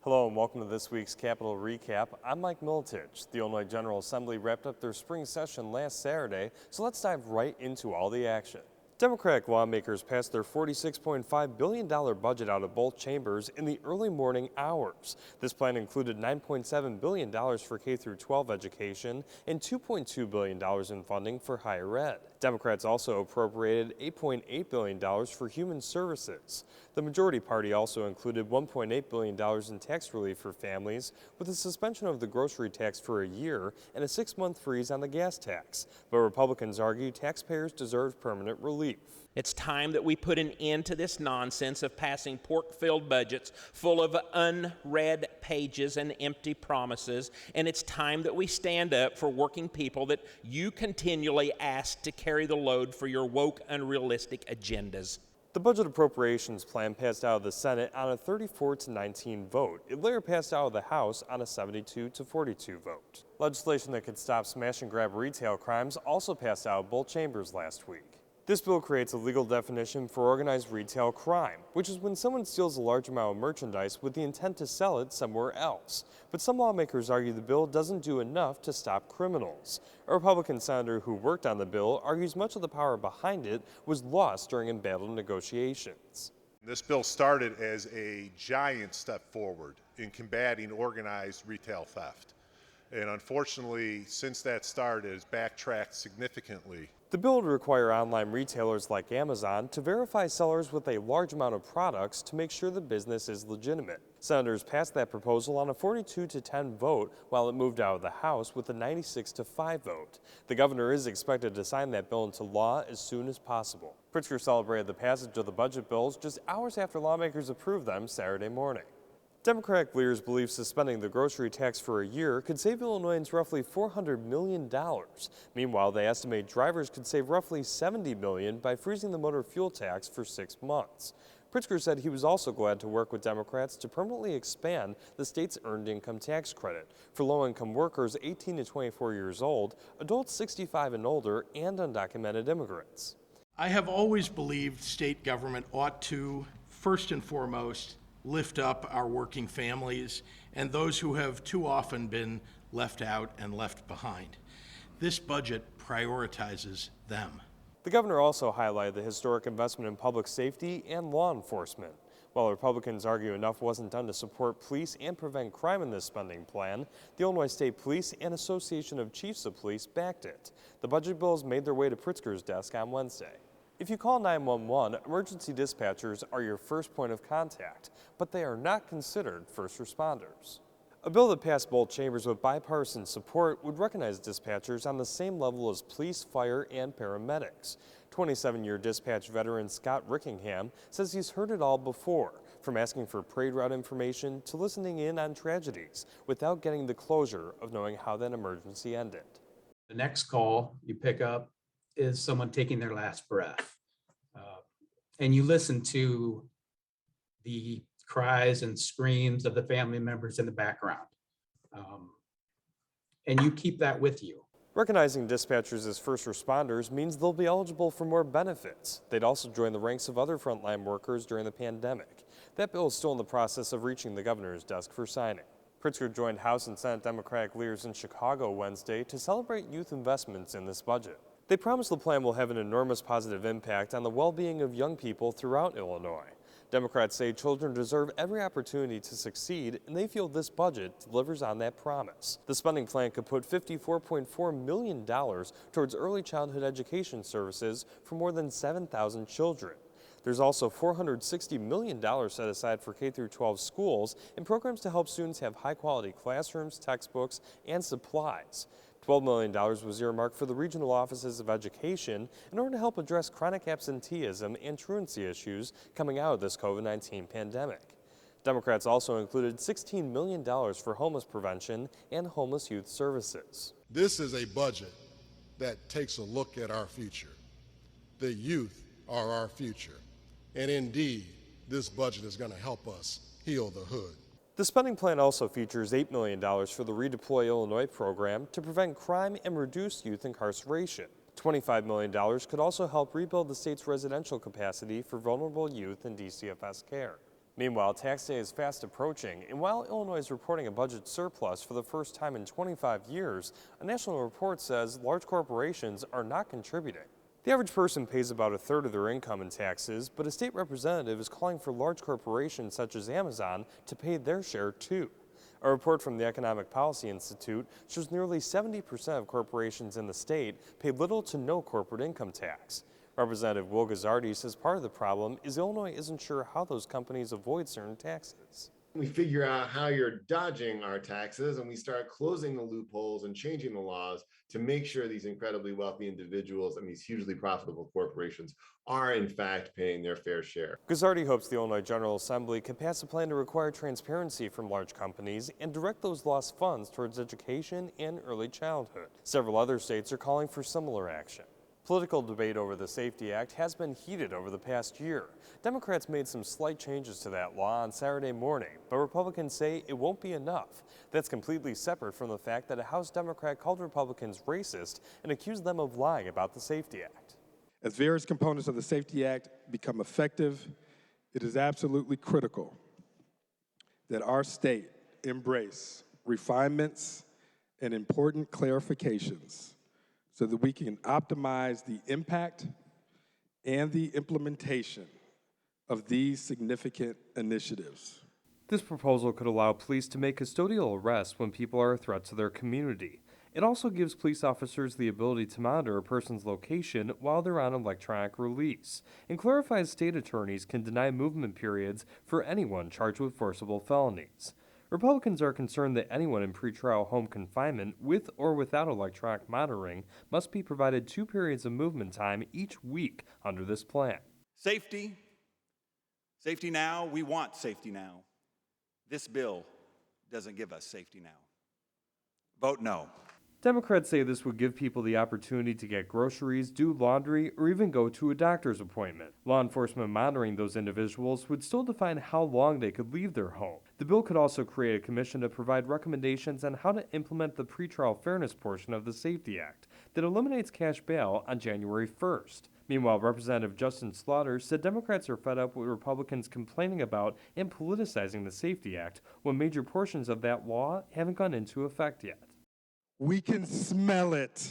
Hello and welcome to this week's Capitol Recap. I'm Mike Militich. The Illinois General Assembly wrapped up their spring session last Saturday, so let's dive right into all the action. Democratic lawmakers passed their $46.5 billion budget out of both chambers in the early morning hours. This plan included $9.7 billion for K-12 education and $2.2 billion in funding for higher ed. Democrats also appropriated $8.8 billion for human services. The majority party also included $1.8 billion in tax relief for families, with a suspension of the grocery tax for a year and a 6-month freeze on the gas tax. But Republicans argue taxpayers deserve permanent relief. It's time that we put an end to this nonsense of passing pork-filled budgets full of unread pages and empty promises, and it's time that we stand up for working people that you continually ask to carry the load for your woke, unrealistic agendas. The budget appropriations plan passed out of the Senate on a 34-19 vote. It later passed out of the House on a 72-42 vote. Legislation that could stop smash-and-grab retail crimes also passed out of both chambers last week. This bill creates a legal definition for organized retail crime, which is when someone steals a large amount of merchandise with the intent to sell it somewhere else. But some lawmakers argue the bill doesn't do enough to stop criminals. A Republican senator who worked on the bill argues much of the power behind it was lost during embattled negotiations. This bill started as a giant step forward in combating organized retail theft. And unfortunately, since that start, it has backtracked significantly. The bill would require online retailers like Amazon to verify sellers with a large amount of products to make sure the business is legitimate. Senators passed that proposal on a 42-10 vote, while it moved out of the House with a 96-5 vote. The governor is expected to sign that bill into law as soon as possible. Pritzker celebrated the passage of the budget bills just hours after lawmakers approved them Saturday morning. Democratic leaders believe suspending the grocery tax for a year could save Illinoisans roughly $400 million. Meanwhile, they estimate drivers could save roughly $70 million by freezing the motor fuel tax for 6 months. Pritzker said he was also glad to work with Democrats to permanently expand the state's earned income tax credit for low-income workers 18 to 24 years old, adults 65 and older, and undocumented immigrants. I have always believed state government ought to, first and foremost, lift up our working families and those who have too often been left out and left behind. This budget prioritizes them. The governor also highlighted the historic investment in public safety and law enforcement. While Republicans argue enough wasn't done to support police and prevent crime in this spending plan, the Illinois State Police and Association of Chiefs of Police backed it. The budget bills made their way to Pritzker's desk on Wednesday. If you call 911, emergency dispatchers are your first point of contact, but they are not considered first responders. A bill that passed both chambers with bipartisan support would recognize dispatchers on the same level as police, fire, and paramedics. 27-year dispatch veteran Scott Rickingham says he's heard it all before, from asking for parade route information to listening in on tragedies without getting the closure of knowing how that emergency ended. The next call you pick up is someone taking their last breath. And you listen to the cries and screams of the family members in the background. And you keep that with you. Recognizing dispatchers as first responders means they'll be eligible for more benefits. They'd also join the ranks of other frontline workers during the pandemic. That bill is still in the process of reaching the governor's desk for signing. Pritzker joined House and Senate Democratic leaders in Chicago Wednesday to celebrate youth investments in this budget. They promise the plan will have an enormous positive impact on the well-being of young people throughout Illinois. Democrats say children deserve every opportunity to succeed, and they feel this budget delivers on that promise. The spending plan could put $54.4 million towards early childhood education services for more than 7,000 children. There's also $460 million set aside for K-12 schools and programs to help students have high-quality classrooms, textbooks, and supplies. $12 million was earmarked for the regional offices of education in order to help address chronic absenteeism and truancy issues coming out of this COVID-19 pandemic. Democrats also included $16 million for homeless prevention and homeless youth services. This is a budget that takes a look at our future. The youth are our future. And indeed, this budget is going to help us heal the hood. The spending plan also features $8 million for the Redeploy Illinois program to prevent crime and reduce youth incarceration. $25 million could also help rebuild the state's residential capacity for vulnerable youth in DCFS care. Meanwhile, tax day is fast approaching, and while Illinois is reporting a budget surplus for the first time in 25 years, a national report says large corporations are not contributing. The average person pays about a third of their income in taxes, but a state representative is calling for large corporations such as Amazon to pay their share too. A report from the Economic Policy Institute shows nearly 70% of corporations in the state pay little to no corporate income tax. Representative Will Guzzardi says part of the problem is Illinois isn't sure how those companies avoid certain taxes. We figure out how you're dodging our taxes and we start closing the loopholes and changing the laws to make sure these incredibly wealthy individuals and these hugely profitable corporations are in fact paying their fair share. Guzzardi hopes the Illinois General Assembly can pass a plan to require transparency from large companies and direct those lost funds towards education and early childhood. Several other states are calling for similar action. Political debate over the Safety Act has been heated over the past year. Democrats made some slight changes to that law on Saturday morning, but Republicans say it won't be enough. That's completely separate from the fact that a House Democrat called Republicans racist and accused them of lying about the Safety Act. As various components of the Safety Act become effective, it is absolutely critical that our state embrace refinements and important clarifications so that we can optimize the impact and the implementation of these significant initiatives. This proposal could allow police to make custodial arrests when people are a threat to their community. It also gives police officers the ability to monitor a person's location while they're on electronic release, and clarifies state attorneys can deny movement periods for anyone charged with forcible felonies. Republicans are concerned that anyone in pretrial home confinement with or without electronic monitoring must be provided 2 periods of movement time each week under this plan. Safety. Safety now. We want safety now. This bill doesn't give us safety now. Vote no. Democrats say this would give people the opportunity to get groceries, do laundry, or even go to a doctor's appointment. Law enforcement monitoring those individuals would still define how long they could leave their home. The bill could also create a commission to provide recommendations on how to implement the pretrial fairness portion of the Safety Act that eliminates cash bail on January 1st. Meanwhile, Representative Justin Slaughter said Democrats are fed up with Republicans complaining about and politicizing the Safety Act when major portions of that law haven't gone into effect yet. We can smell it.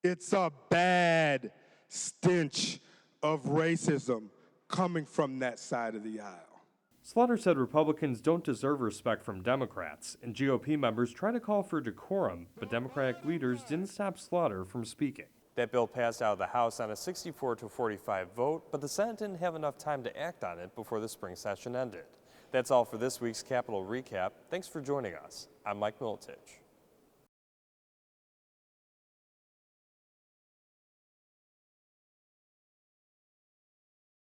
It's a bad stench of racism coming from that side of the aisle. Slaughter said Republicans don't deserve respect from Democrats, and GOP members try to call for decorum, but Democratic leaders didn't stop Slaughter from speaking. That bill passed out of the House on a 64-45 vote, but the Senate didn't have enough time to act on it before the spring session ended. That's all for this week's Capitol Recap. Thanks for joining us. I'm Mike Militich.